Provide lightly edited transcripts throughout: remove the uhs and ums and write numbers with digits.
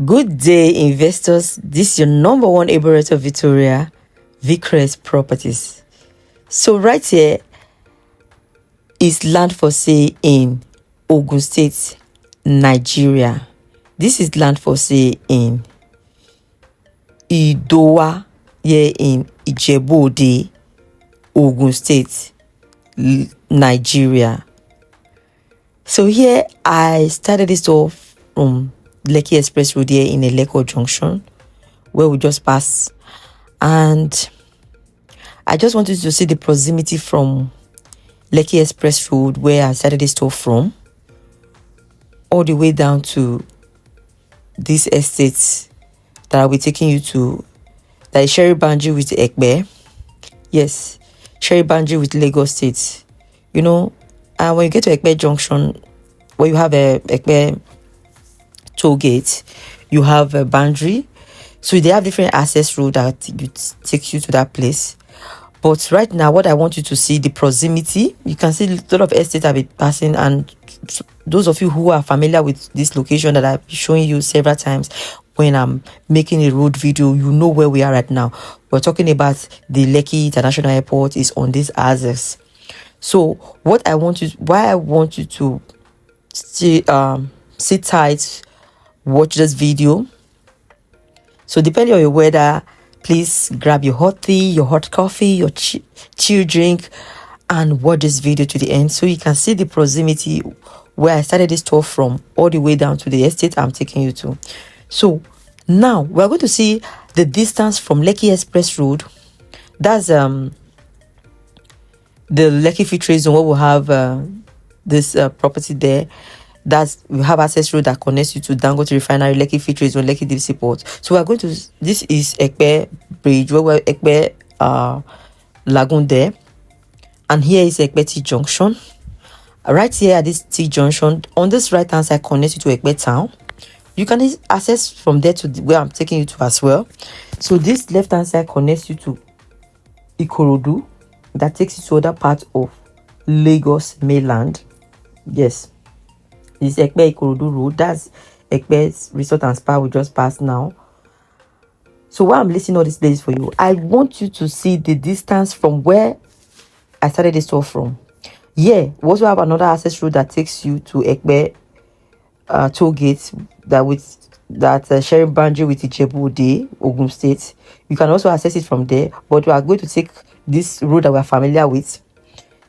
Good day, investors. This is your number one operator, Victoria, Vicres Properties. So right here is land for sale in Ogun State, Nigeria. This is land for sale in Idowa, here in Ijebu-Ode, Ogun State, Nigeria. So here I started this off from Lekki Express Road here in Eleko Junction, where we just passed, and I just wanted to see the proximity from Lekki Express Road, where I started this store from, all the way down to this estate that I'll be taking you to. That is Sherry Banji with Ekbe. Yes, Sherry Banji with Lagos State. You know, when you get to Ekbe Junction, where you have a Ekbe toll gate, you have a boundary. So they have different access road that take you to that place. But right now, what I want you to see, the proximity. You can see a lot of estates I've been passing, and those of you who are familiar with this location that I've been showing you several times when I'm making a road video, you know where we are right now. We're talking about the Lekki International Airport is on this axis. So why I want you to sit tight, watch this video. So depending on your weather, please grab your hot tea, your hot coffee, your chill drink, and watch this video to the end so you can see the proximity where I started this tour from, all the way down to the estate I'm taking you to. So now we're going to see the distance from Lekki Express Road. That's the Lekki Free Zone, where we'll have this property there. That we have access road that connects you to Dangote Refinery, Lekki Free Zone, Lekki Deep Sea Port. So we're going to, this is Ekpe Bridge, where we're Ekpe Lagoon there. And here is Ekpe T Junction. Right here at this T Junction, on this right hand side connects you to Ekpe Town. You can access from there to where I'm taking you to as well. So this left hand side connects you to Ikorodu, that takes you to other parts of Lagos mainland. Yes. This is Ekpe Ikorodu Road. That's Ekpe's Resort and Spa we just passed now. So while I'm listing all these places for you, I want you to see the distance from where I started this tour from. Yeah, we also have another access road that takes you to Ekpe toll gate that sharing boundary with Ijebu-Ode, Ogun State. You can also access it from there, but we are going to take this road that we are familiar with.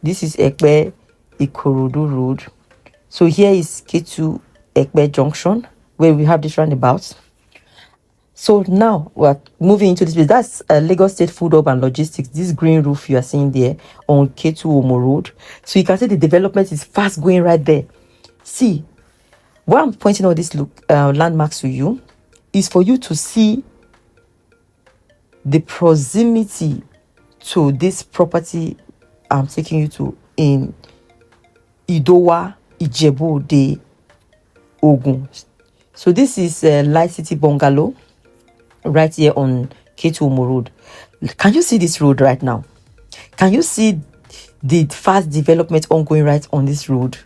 This is Ekpe Ikorodu Road. So here is K2 Ekpe Junction, where we have this roundabout. So now we're moving into this place. That's Lagos State Food Hub and Logistics. This green roof you are seeing there on K2 Omo Road. So you can see the development is fast going right there. See, why I'm pointing all these landmarks to you is for you to see the proximity to this property I'm taking you to in Idowa, Ijebu-Ode, Ogun. So this is Light City Bungalow right here on K2 Omo Road. Can you see this road right now? Can you see the fast development ongoing right on this road?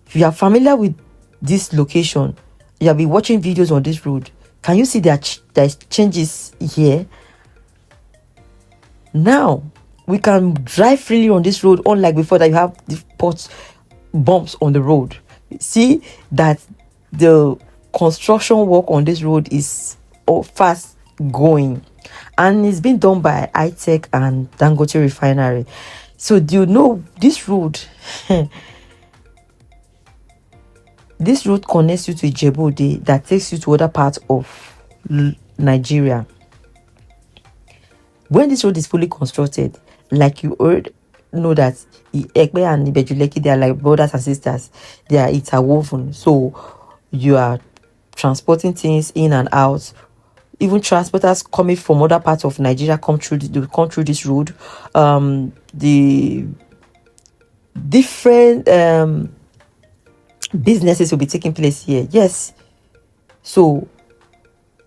If you are familiar with this location, you have been watching videos on this road, can you see that there's changes here? Now we can drive freely on this road, unlike before that you have the bumps on the road. See that the construction work on this road is fast going, and it's been done by iTech and Dangote Refinery. So do you know this road? This road connects you to Ijebu-Ode, that takes you to other parts of Nigeria. When this road is fully constructed, like you heard, know that Ekpe and Ibejuleki, they are like brothers and sisters. They are interwoven. So you are transporting things in and out. Even transporters coming from other parts of Nigeria come through this road. The different businesses will be taking place here. Yes. So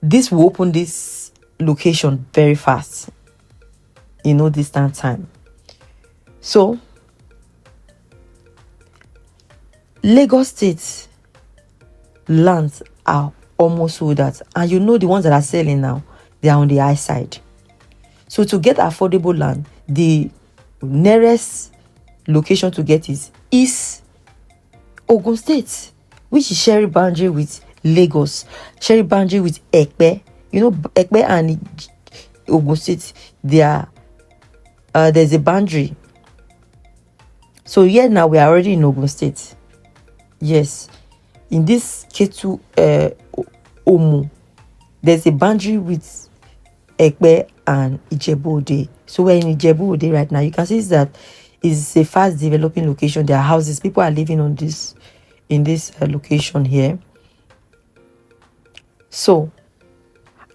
this will open this location very fast in no distant time. So Lagos State lands are almost sold out. And you know the ones that are selling now, they are on the high side. So to get affordable land, the nearest location to get is East Ogun State, which is sharing boundary with Lagos, sharing boundary with Ekpe. You know, Ekpe and Ogun State, they are there's a boundary. So here now we are already in Ogun State. Yes, in this Ketu Omu, there's a boundary with Ekpe and Ijebu Ode. So we're in Ijebu Ode right now. You can see that it's a fast developing location. There are houses. People are living on this in this location here. So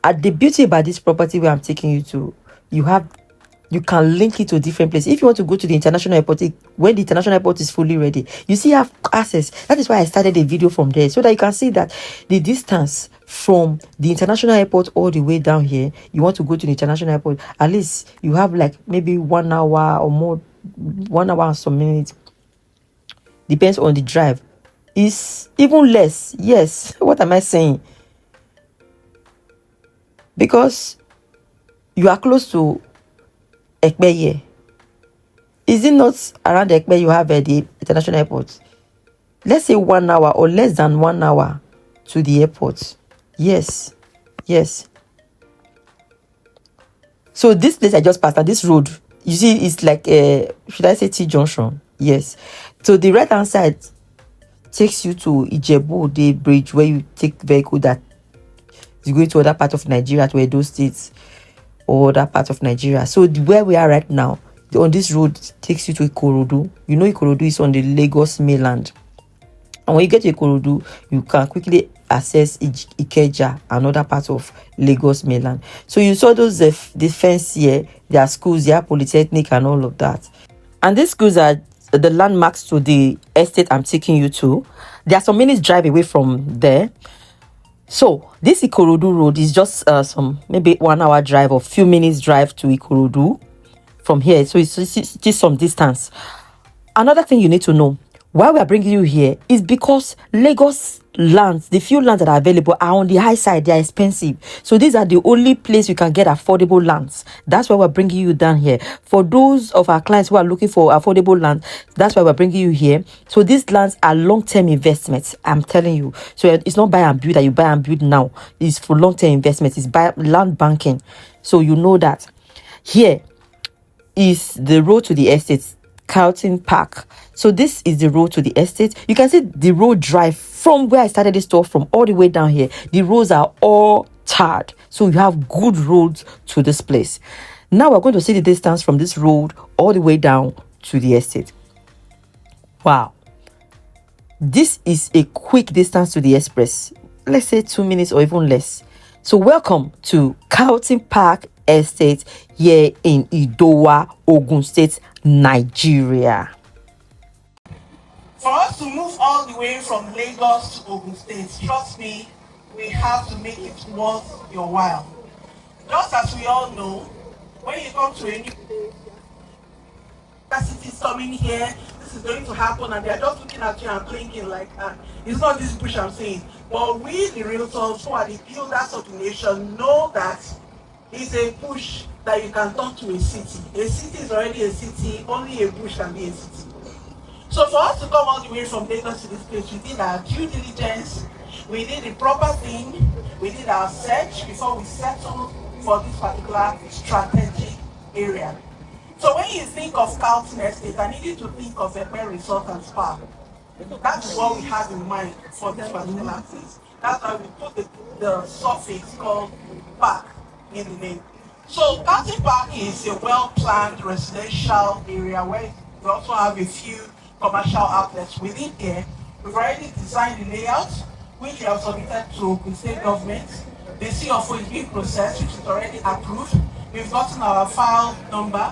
the beauty about this property where I'm taking you to, you can link it to different places. If you want to go to the international airport, when the international airport is fully ready, you see you have access. That is why I started a video from there, so that you can see that the distance from the international airport all the way down here, you want to go to the international airport, at least you have like maybe 1 hour or more, 1 hour and some minutes, depends on the drive. Is even less. Yes, what am I saying? Because you are close to Ekpe here. Is it not around Ekpe you have the international airport? Let's say 1 hour or less than 1 hour to the airport. Yes. So this place I just passed, and this road, you see, it's like should I say T junction? Yes. So the right hand side takes you to Ijebu Ode bridge, where you take vehicle that is going to other part of Nigeria, to Edo State or other part of Nigeria. So where we are right now, on this road takes you to Ikorodu. You know Ikorodu is on the Lagos mainland. And when you get to Ikorodu, you can quickly access Ikeja, another part of Lagos mainland. So you saw those the fence here, there are schools, there are polytechnic and all of that. And these schools are the landmarks to the estate I'm taking you to. There are some minutes drive away from there. So this Ikorodu road is just some maybe 1 hour drive or few minutes drive to Ikorodu from here. So it's just some distance. Another thing you need to know, why we are bringing you here is because Lagos lands, the few lands that are available are on the high side. They are expensive. So these are the only place you can get affordable lands. That's why we're bringing you down here. For those of our clients who are looking for affordable land, that's why we're bringing you here. So these lands are long-term investments, I'm telling you. So it's not buy and build that you buy and build now. It's for long-term investments. It's buy land banking. So you know that. Here is the road to the estate, CARLTON Park. So this is the road to the estate. You can see the road drive from where I started this store from all the way down here. The roads are all tarred. So you have good roads to this place. Now we're going to see the distance from this road all the way down to the estate. Wow. This is a quick distance to the express. Let's say 2 minutes or even less. So welcome to CARLTON Park Estate here in Idowu, Ogun State, Nigeria. For us to move all the way from Lagos to Ogun State, trust me, we have to make it worth your while. Just as we all know, when you come to a new university coming here, this is going to happen, and they're just looking at you and thinking like, it's not this push I'm saying. But we, the realtors who are the builders of the nation, know that it's a push that you can turn to a city. A city is already a city, only a push can be a city. So for us to come all the way from Lagos to this place, we did our due diligence, we did the proper thing, we did our search before we settled for this particular strategic area. So when you think of CARLTON Estate, I need you to think of Ekpe Resort and Spa. That's what we have in mind for this particular place. That's why we put the suffix called park in the name. So CARLTON Park is a well-planned residential area where we also have a few commercial outlets within here. We've already designed the layout, which we have submitted to the state government. The CFO is being processed, which is already approved. We've gotten our file number,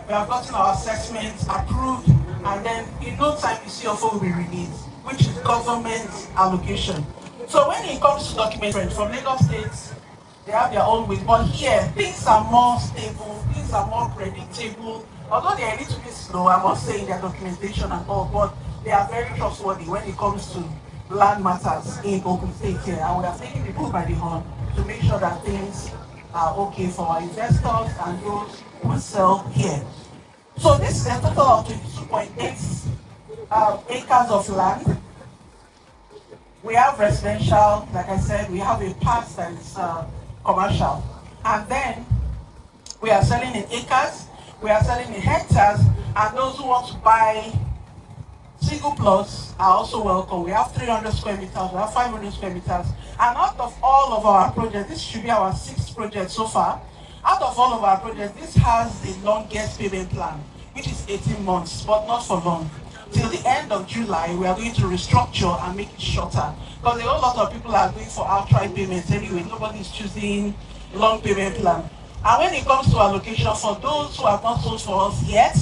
we have gotten our assessments approved, and then in no time the CFO will be released, which is government allocation. So when it comes to document from Lagos State, they have their own way, but here things are more stable, things are more predictable. Although they are a little bit slow, I must say, in their documentation and all, but they are very trustworthy when it comes to land matters in Ogun State here, and we are taking the bull by the horn to make sure that things are okay for our investors and those who will sell here. So this is a total of 22.8 acres of land. We have residential, like I said, we have a part that is commercial, and then we are selling in acres, we are selling in hectares, and those who want to buy single plots are also welcome. We have 300 square meters, we have 500 square meters, and out of all of our projects, this should be our 6th project so far. Out of all of our projects, this has the longest payment plan, which is 18 months, but not for long. Till the end of July, we are going to restructure and make it shorter. Because a whole lot of people are going for outright payments anyway. Nobody is choosing long payment plan. And when it comes to allocation, for those who have not sold for us yet,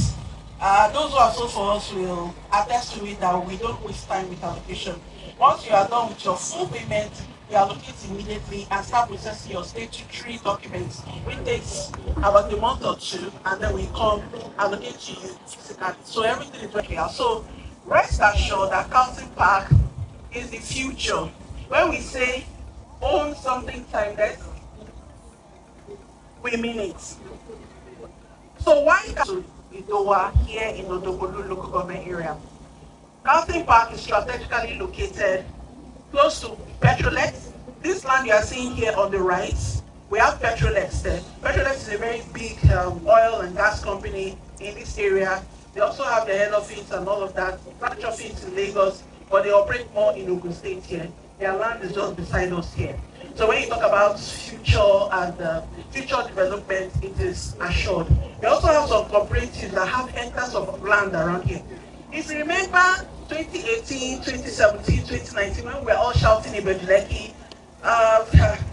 those who have sold for us will attest to it that we don't waste time with allocation. Once you are done with your full payment, we allocate immediately and start processing your statutory documents, which takes about a month or two, and then we come allocate to you physically. So everything is very clear. So rest assured that CARLTON Park is the future. When we say own something timeless, we mean it. So why to Idowa here in Odogolu local government area? CARLTON Park is strategically located close to Petrolex. This land you are seeing here on the right, we have Petrolex there. Petrolex is a very big oil and gas company in this area. They also have the head office and all of that, branch office in Lagos, but they operate more in Ogun State here. Their land is just beside us here. So when you talk about future and future development, it is assured. We also have some cooperatives that have hectares of land around here. If you remember 2018, 2017, 2019, when we were all shouting in Beduleki,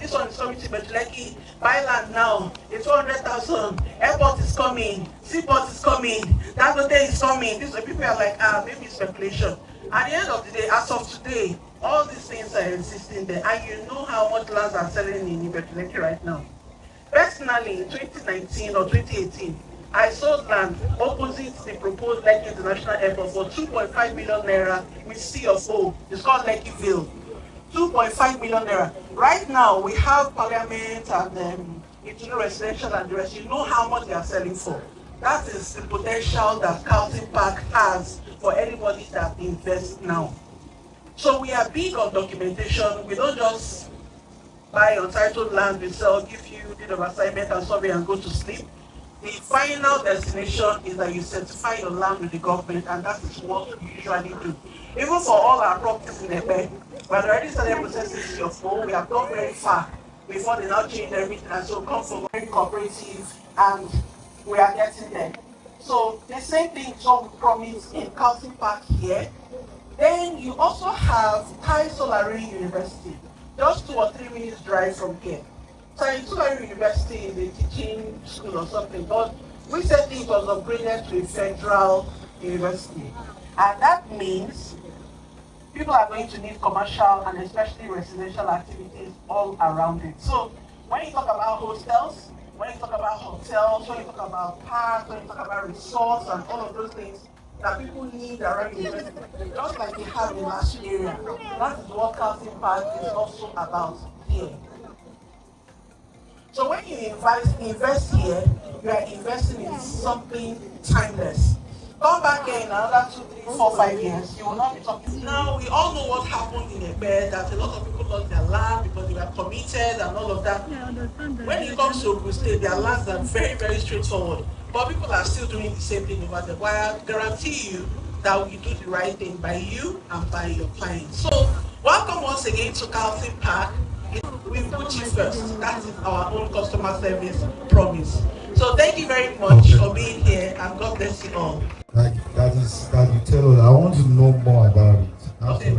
this one is coming to Beduleki, buy land now, it's 200,000, airport is coming, seaport is coming, Dangote is coming. These people are like, maybe speculation. At the end of the day, as of today, all these things are existing there, and you know how much lands are selling in Beduleki right now. Personally, in 2019 or 2018, I sold land opposite the proposed Lekki International Airport for 2.5 million naira with C of O. It's called Lekkyville. 2.5 million naira. Right now, we have parliament and residential and the rest. You know how much they are selling for. That is the potential that CARLTON Park has for anybody that invests now. So we are big on documentation. We don't just buy untitled land, we sell, give you deed of assignment and survey and go to sleep. The final destination is that you certify your land with the government, and that is what we usually do. Even for all our properties in Epe, we have already started processing your phone. We have gone very far before they now change everything, and so come for very cooperative, and we are getting there. So the same thing is what we promised in CARLTON Park here. Then you also have Tai Solari University, just 2 or 3 minutes drive from here. So in Topography University is a teaching school or something, but recently it was upgraded to a federal university. And that means people are going to need commercial and especially residential activities all around it. So when you talk about hostels, when you talk about hotels, when you talk about parks, when you talk about resorts and all of those things that people need around university, just like they have in last area, that is what CARLTON Park is also about here. So when you invest here, you are investing in something timeless. Come back here in another 2, 3, 4, 5 years, you will not be talking. Now we all know what happened in Epe, that a lot of people lost their land because they were committed and all of that. When it comes to Ogun State, their lands are very, very straightforward. But people are still doing the same thing over there. But I guarantee you that we do the right thing by you and by your clients. So welcome once again to CARLTON Park. We put you first. That is our own customer service promise. So thank you very much for being here, and God bless you all. That you tell us. I want to know more about it. Okay.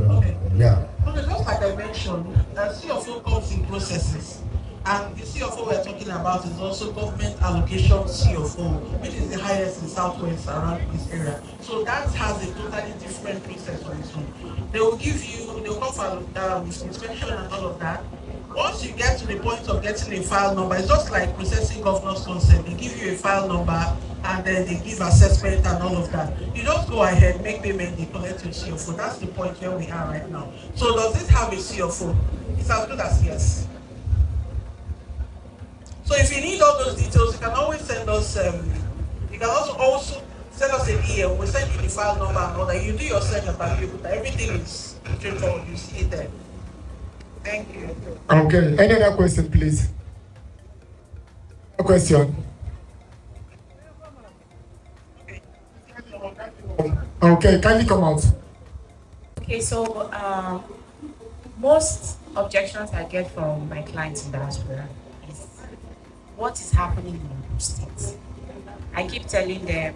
Yeah. Okay, just like I mentioned, CFO comes in processes. And the CFO we're talking about is also government allocation CFO, which is the highest in Southwest around this area. So that has a totally different process on its own. They will come for inspection and all of that. Once you get to the point of getting a file number, it's just like processing governor's consent. They give you a file number, and then they give assessment and all of that. You just go ahead, make payment, they collect your CFO. That's the point where we are right now. So does it have a CFO? It's as good as yes. So if you need all those details, you can always send us. You can also send us an email. We'll send you the file number and all that. You do your search and value, but everything is straightforward. You see it there. Thank you. Okay. Any other question, please? A question. Okay, kindly come out. Okay, so most objections I get from my clients in diaspora is what is happening in Ogun State. I keep telling them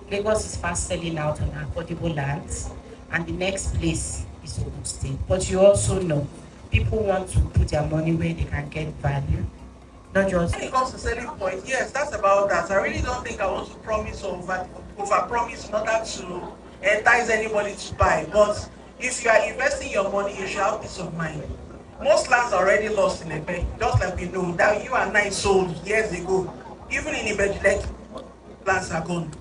Lagos is fast selling out on affordable lands, and the next place is Ogun State. But you also know people want to put their money where they can get value, not just. When it comes to selling point, yes, that's about that. I really don't think I want to promise or over promise in order to entice anybody to buy. But if you are investing your money, you should have peace of mind. Most lands are already lost in Ebe, just like we know that you and I sold years ago. Even in Ebe, lands are gone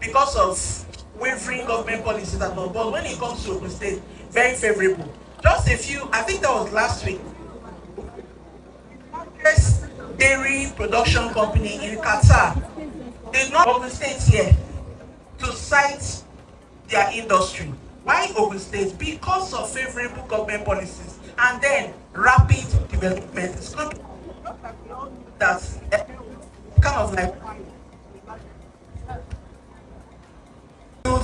because of wavering government policies and all. But when it comes to Ogun State, very favorable. Just a few, I think that was last week. Yes, dairy production company in Qatar did not Ogun State here to cite their industry. Why Ogun State? Because of favorable government policies and then rapid development. It's not that's kind of like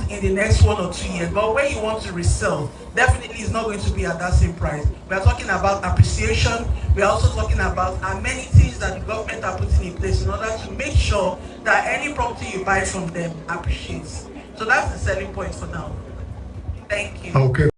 in the next 1 or 2 years, but when you want to resell, definitely it's not going to be at that same price. We are talking about appreciation. We are also talking about amenities that the government are putting in place in order to make sure that any property you buy from them appreciates. So that's the selling point for now. Thank you. Okay.